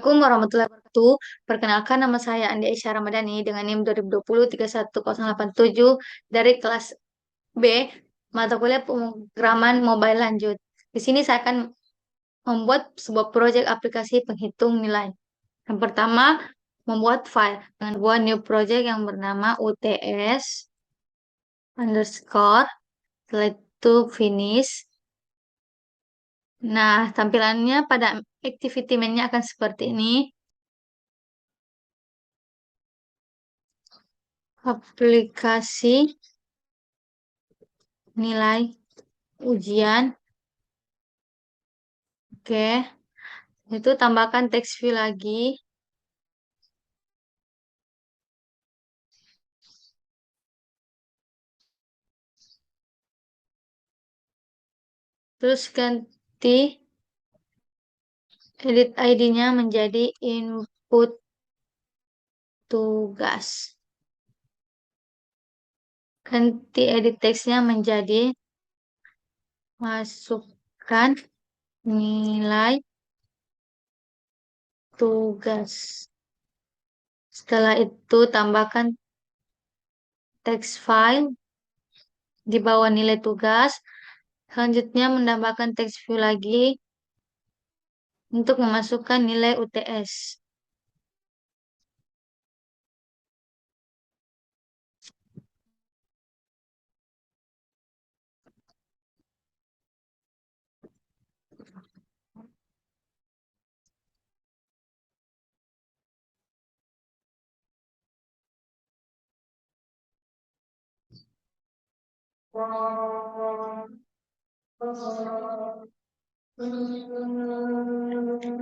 Assalamualaikum warahmatullahi wabarakatuh. Perkenalkan nama saya Andi Aisyah Ramadhani dengan NIM 2020 31087 dari kelas B mata kuliah pemrograman mobile lanjut. Di sini saya akan membuat sebuah proyek aplikasi penghitung nilai. Yang pertama, membuat file dengan sebuah new project yang bernama UTS underscore setelah itu finish. Nah, tampilannya pada activity menu-nya akan seperti ini. Aplikasi nilai ujian. Oke, itu tambahkan text view lagi. Terus ganti edit ID-nya menjadi input tugas. Ganti edit text-nya menjadi masukkan nilai tugas. Setelah itu tambahkan text file di bawah nilai tugas. Selanjutnya menambahkan text view lagi untuk memasukkan nilai UTS.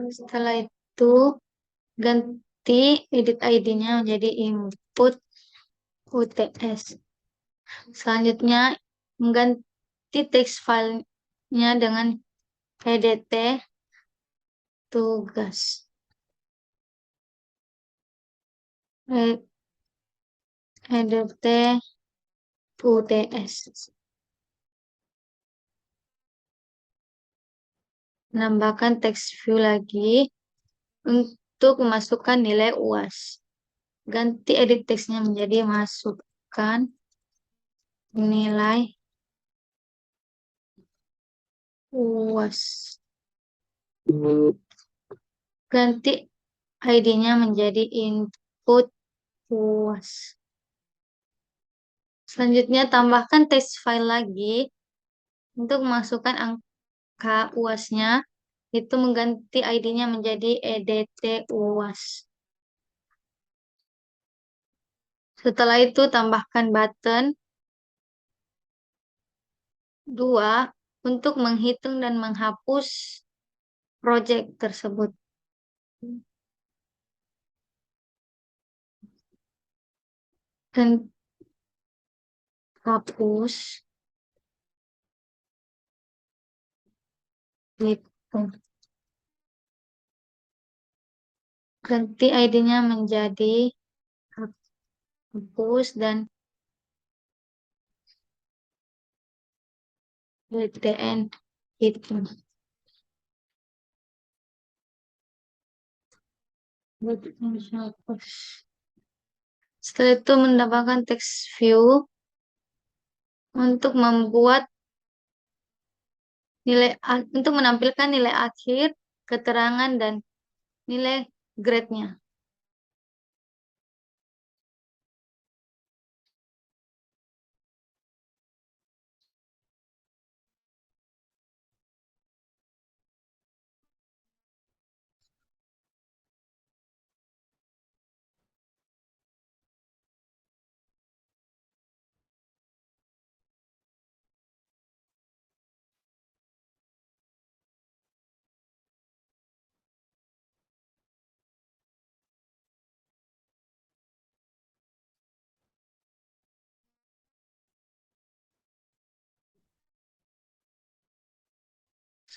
Setelah itu ganti edit ID-nya menjadi input UTS. Selanjutnya mengganti text file-nya dengan edt tugas. E- edt UTS. Menambahkan text view lagi untuk memasukkan nilai UAS. Ganti edit text-nya menjadi masukkan nilai UAS. Ganti ID-nya menjadi input UAS. Selanjutnya tambahkan text file lagi untuk memasukkan angka UAS-nya. Itu mengganti ID-nya menjadi edt UAS. Setelah itu tambahkan button 2 untuk menghitung dan menghapus project tersebut. Dan hapus gitu. Ganti ID-nya menjadi hapus dan btn gitu. Setelah itu mendapatkan text view untuk membuat untuk menampilkan nilai akhir, keterangan dan nilai grade-nya.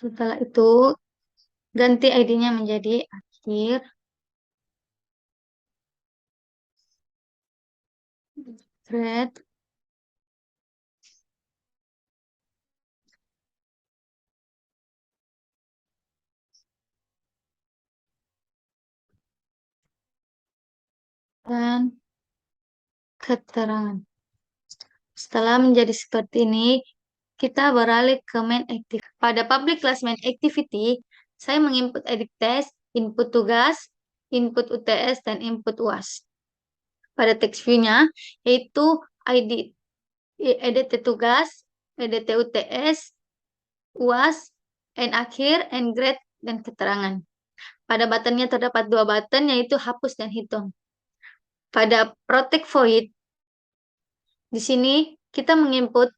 Setelah itu ganti ID-nya menjadi akhir, grade, dan keterangan. Setelah menjadi seperti ini, kita beralih ke main activity. Pada public class main activity, saya menginput edit test, input tugas, input UTS, dan input UAS. Pada text view-nya, yaitu ID, EDT tugas, EDT UTS, UAS, and akhir, and grade, dan keterangan. Pada buttonnya terdapat dua button, yaitu hapus dan hitung. Pada protect void, di sini kita menginput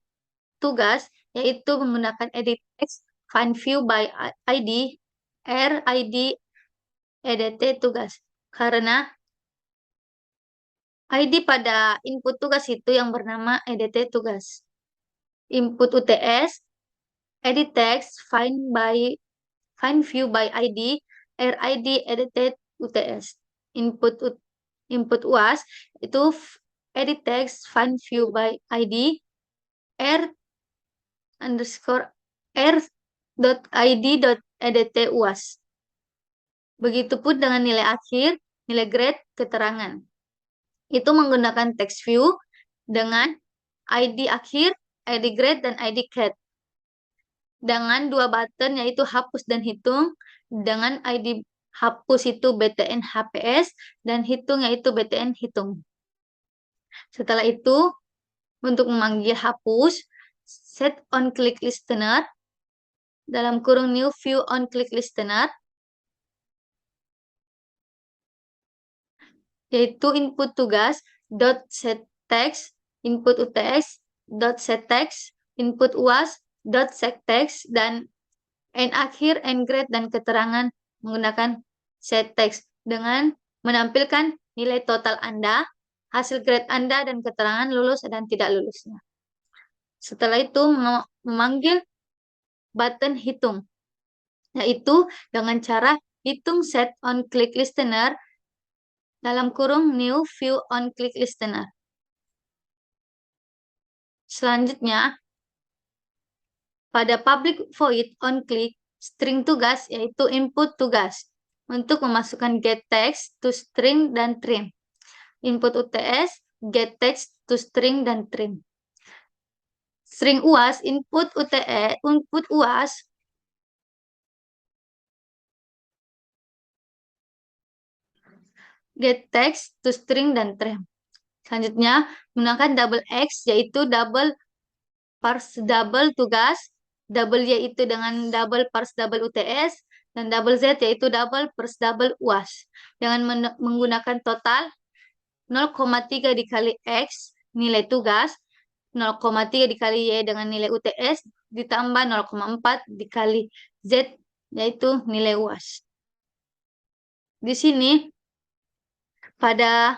tugas, yaitu menggunakan edit text, find view by ID, R, ID, EDT tugas. Karena ID pada input tugas itu yang bernama EDT tugas. Input UTS, edit text, find view by ID, RID, EDT UTS. Input UAS itu edit text, find view by ID, R underscore r.id.edt UAS. Begitupun dengan nilai akhir, nilai grade, keterangan. Itu menggunakan text view dengan ID akhir, ID grade, dan ID cat. Dengan dua button yaitu hapus dan hitung, dengan ID hapus itu btn HPS, dan hitung yaitu btn hitung. Setelah itu, untuk memanggil hapus, set on click listener, dalam kurung new view on click listener, yaitu input tugas dot set text, input UTS dot set text, input UAS dot set text, dan end akhir, end grade, dan keterangan menggunakan set text dengan menampilkan nilai total Anda, hasil grade Anda, dan keterangan lulus dan tidak lulusnya. Setelah itu memanggil button hitung, yaitu dengan cara hitung set on click listener dalam kurung new view on click listener. Selanjutnya, pada public void on click string tugas yaitu input tugas untuk memasukkan get text to string dan trim. Input UTS, get text to string dan trim. String UAS, input UTS, input UAS get text to string dan trim. Selanjutnya, menggunakan double X yaitu double parse double tugas, double Y itu dengan double parse double UTS, dan double Z yaitu double parse double UAS. Dengan menggunakan total 0,3 dikali X nilai tugas, 0,3 dikali Y dengan nilai UTS, ditambah 0,4 dikali Z yaitu nilai UAS. Di sini pada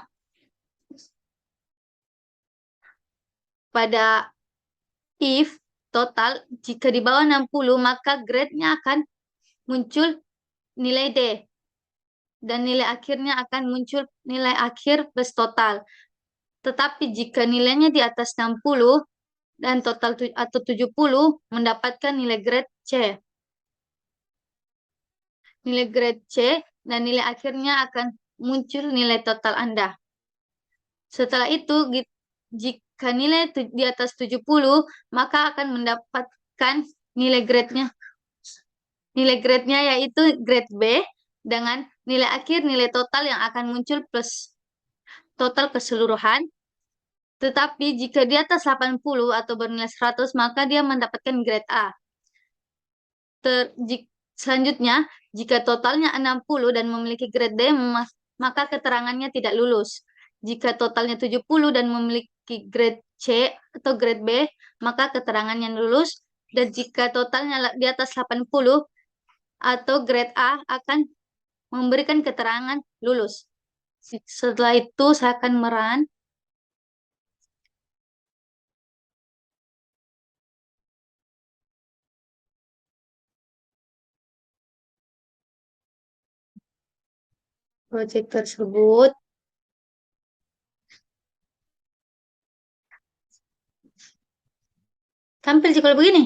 if total jika di bawah 60 maka grade-nya akan muncul nilai D dan nilai akhirnya akan muncul nilai akhir plus total. Tetapi jika nilainya di atas 60 dan total atau 70 mendapatkan nilai grade C. Nilai grade C dan nilai akhirnya akan muncul nilai total Anda. Setelah itu jika nilai di atas 70 maka akan mendapatkan nilai grade-nya. Nilai grade-nya yaitu grade B dengan nilai akhir nilai total yang akan muncul plus total keseluruhan. Tetapi jika di atas 80 atau bernilai 100 maka dia mendapatkan grade A. Selanjutnya, jika totalnya 60 dan memiliki grade D maka keterangannya tidak lulus. Jika totalnya 70 dan memiliki grade C atau grade B maka keterangannya lulus. Dan jika totalnya di atas 80 atau grade A akan memberikan keterangan lulus. Setelah itu saya akan merun. Proyek tersebut. Tampil sih kalau begini.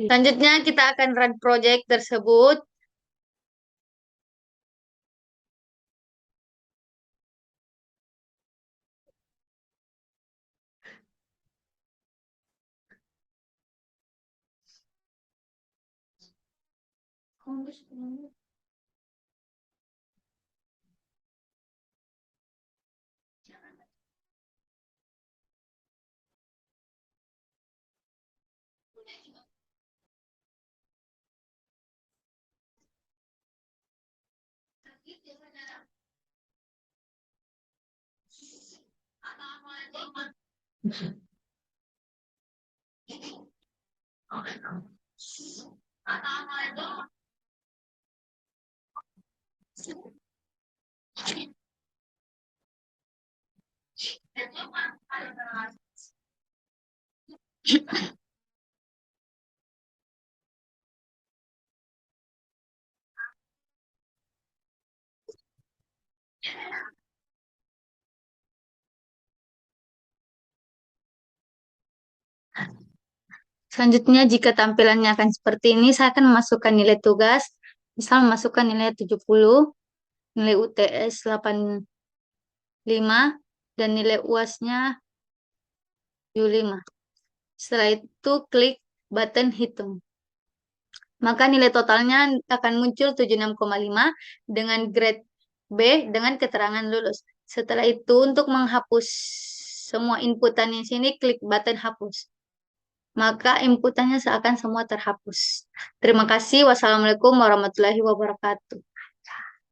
Selanjutnya kita akan run project tersebut. Selanjutnya, jika tampilannya akan seperti ini, saya akan memasukkan nilai tugas. Misal memasukkan nilai 70, nilai UTS 85, dan nilai UAS-nya 75. Setelah itu, klik button hitung. Maka nilai totalnya akan muncul 76,5 dengan grade B dengan keterangan lulus. Setelah itu, untuk menghapus semua inputan di sini, klik button hapus. Maka inputannya seakan semua terhapus. Terima kasih. Wassalamualaikum warahmatullahi wabarakatuh.